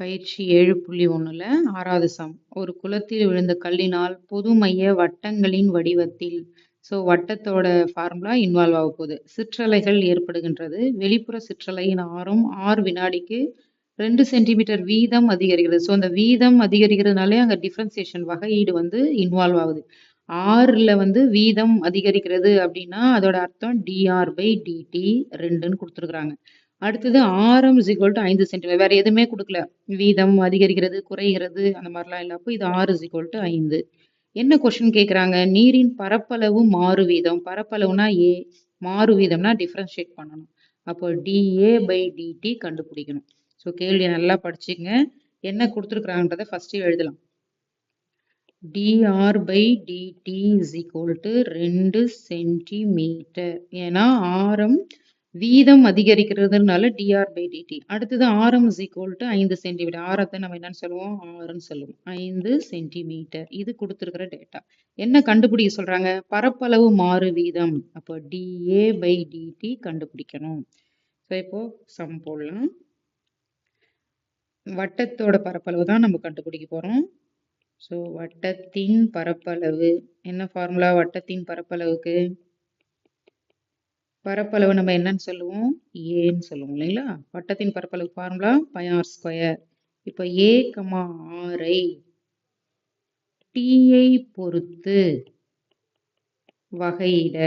பயிற்சி 7.1ல 6வது சம். ஒரு குளத்தில் விழுந்த கல்லினால் பொதுமைய வட்டங்களின் வடிவத்தில் வட்டத்தோட ஃபார்முலா இன்வால்வ் ஆக போகுது. சிற்றலைகள் ஏற்படுகின்றது. வெளிப்புற சிற்றலையின் ஆரம் r வினாடிக்கு 2 சென்டிமீட்டர் வீதம் அதிகரிக்கிறது. அந்த வீதம் அதிகரிக்கிறதுனாலே அங்க டிஃபரன்சியேஷன் வகையீடு இன்வால்வ் ஆகுது. rல வீதம் அதிகரிக்கிறது அப்படின்னா அதோட அர்த்தம் dr by dt 2ன்னு கொடுத்துருக்குறாங்க. அடுத்தது ஆரம் is equal to 5 சென்டிமீட்டர். வேற எதுவுமே கொடுக்கல. வீதம் அதிகரிக்கிறது, குறைகிறது அந்த மாதிரிலாம் இல்லை. அப்போ இது r is equal to 5. என்ன கொஸ்டின் கேட்குறாங்க? நீரின் பரப்பளவு மாறு வீதம். பரப்பளவுனா a, மாறு வீதம்னா டிஃபரன்ஷியேட் பண்ணணும். அப்போ dA by dt கண்டுபிடிக்கணும். கேள்வியை நல்லா படிச்சுங்க. என்ன கொடுத்துருக்குறாங்கன்றதை ஃபர்ஸ்ட் எழுதலாம். dr by dt is equal to 2 centimetre. ஏன்னா ஆரம் வீதம் அதிகரிக்கிறதுனால dr by dt. அடுத்தது ஆரம் is equal to 5 சென்டிமீட்டர். ஆரத்தை நம்ம என்னன்னு சொல்லுவோம்? ஆறுன்னு சொல்லுவோம். 5 சென்டிமீட்டர். இது கொடுத்துருக்கிற டேட்டா. என்ன கண்டுபிடிக்க சொல்றாங்க? பரப்பளவு மாறு வீதம். அப்போ dA by dt கண்டுபிடிக்கணும். இப்போ சம் போடலாம். வட்டத்தோட பரப்பளவு தான் நம்ம கண்டுபிடிக்க போறோம். வட்டத்தின் பரப்பளவு என்ன ஃபார்முலா? வட்டத்தின் பரப்பளவுக்கு பரப்பளவு நம்ம என்னன்னு சொல்லுவோம்? ஏன்னு சொல்லுவோம் இல்லைங்களா? வட்டத்தின் பரப்பளவு ஃபார்முலா பை ஆர் ஸ்கொயர். இப்போ ஏ கமா ஆரை டீயை பொறுத்து வகையிட.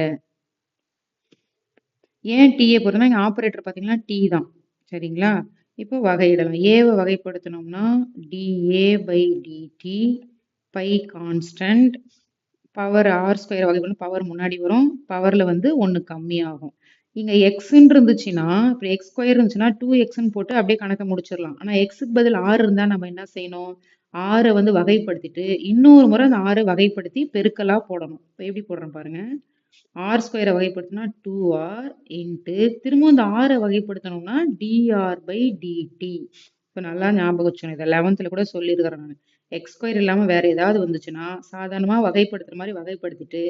ஏன் டீயை பொறுத்துனா இங்க ஆபரேட்டர் பார்த்தீங்கன்னா டி தான். சரிங்களா? இப்போ வகையிடலாம். ஏவை வகைப்படுத்தணும்னா dA by dt pi constant power R square வகைப்படும். பவர் முன்னாடி வரும். பவர்ல 1 கம்மியாகும். இங்க எக்ஸ்ன்னு இருந்துச்சுன்னா, இப்போ எக்ஸ் ஸ்கொயர் இருந்துச்சுன்னா 2xன்னு போட்டு அப்படியே கணக்கை முடிச்சிடலாம். ஆனா எக்ஸுக்கு பதில் ஆறு இருந்தா நம்ம என்ன செய்யணும்? ஆறை வகைப்படுத்திட்டு இன்னொரு முறை அந்த ஆறை வகைப்படுத்தி பெருக்கலா போடணும். இப்போ எப்படி போடுறோம் பாருங்க. ஆர் ஸ்கொயரை வகைப்படுத்தினா 2r இன்ட்டு திரும்ப இந்த ஆறை வகைப்படுத்தணும்னா dr by dt. இப்போ நல்லா ஞாபகம் வச்சுக்கணும். இதை 11th கூட சொல்லியிருக்கிறேன் நான். எக்ஸ் ஸ்கொயர் இல்லாமல் வேற ஏதாவது வந்துச்சுன்னா சாதாரணமாக வகைப்படுத்துற மாதிரி வகைப்படுத்திட்டு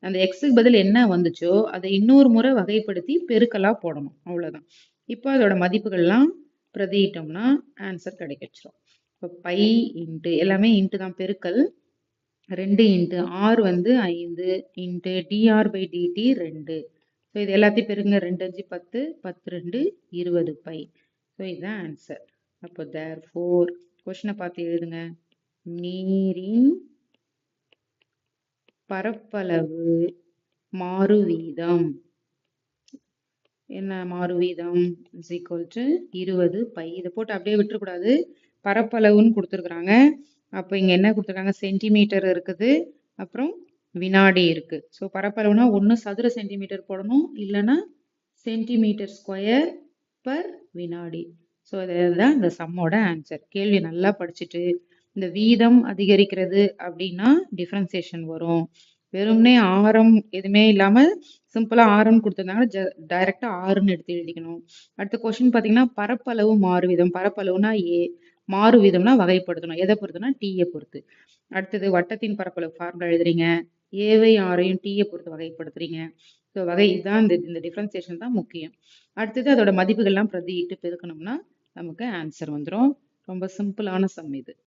அந்த எக்ஸுக்கு பதில் என்ன வந்துச்சோ அதை இன்னொரு முறை வகைப்படுத்தி பெருக்கலா போடணும். அவ்வளோதான். இப்போ அதோட மதிப்புகள்லாம் பிரதியிட்டோம்னா ஆன்சர் கிடைக்க வச்சிரும். இப்போ பை இன்ட்டு எல்லாமே இன்ட்டு தான் பெருக்கல். 2 into R 5 into D R by 2. So இது எல்லாத்தையும் பெருங்க. 2 5 10 10 2 20 பை. ஸோ இதுதான் ஆன்சர். அப்போ தேர்ஃபோர் கொஸ்டினை பார்த்து எழுதுங்க. நீரின் பரப்பளவு மாறு வீதம் என்ன? மாறு வீதம் is equal to 20 பை. இதை போட்டு அப்படியே விட்டுறக்கூடாது. பரப்பளவுன்னு கொடுத்துருக்குறாங்க. அப்போ இங்க என்ன கொடுத்துருக்காங்க? சென்டிமீட்டர் இருக்குது, அப்புறம் வினாடி இருக்கு. ஸோ பரப்பளவுனா ஒன்று சதுர சென்டிமீட்டர் போடணும், இல்லைன்னா சென்டிமீட்டர் ஸ்கொயர் பர் வினாடி. ஸோ இதுதான் இந்த சம்மோட ஆன்சர். கேள்வி நல்லா படிச்சுட்டு இந்த வீதம் அதிகரிக்கிறது அப்படின்னா டிஃபரன்சியேஷன் வரும். வெறும்னே ஆரம் எதுவுமே இல்லாம சிம்பிளா ஆரம் கொடுத்துருந்தாங்கன்னா டைரக்டா ஆறுன்னு எடுத்து எழுதிக்கணும். அடுத்த கொஸ்டின் பார்த்தீங்கன்னா பரப்பளவு மாறு வீதம். பரப்பளவுனா ஏ, மாறு வீதம்னா வகைப்படுத்தணும். எதை பொறுத்துனா டீயை பொறுத்து. அடுத்தது வட்டத்தின் பரப்பளவு ஃபார்முலா எழுதுறீங்க. ஏவை ஆரையும் டீயை பொறுத்து வகைப்படுத்துறீங்க. ஸோ வகை இதுதான் இந்த டிஃபரன்சியேஷன் தான் முக்கியம். அடுத்தது அதோட மதிப்புகள்லாம் பிரதியிட்டு பெருக்கணும்னா நமக்கு ஆன்சர் வந்துடும். ரொம்ப சிம்பிளான சம் இது.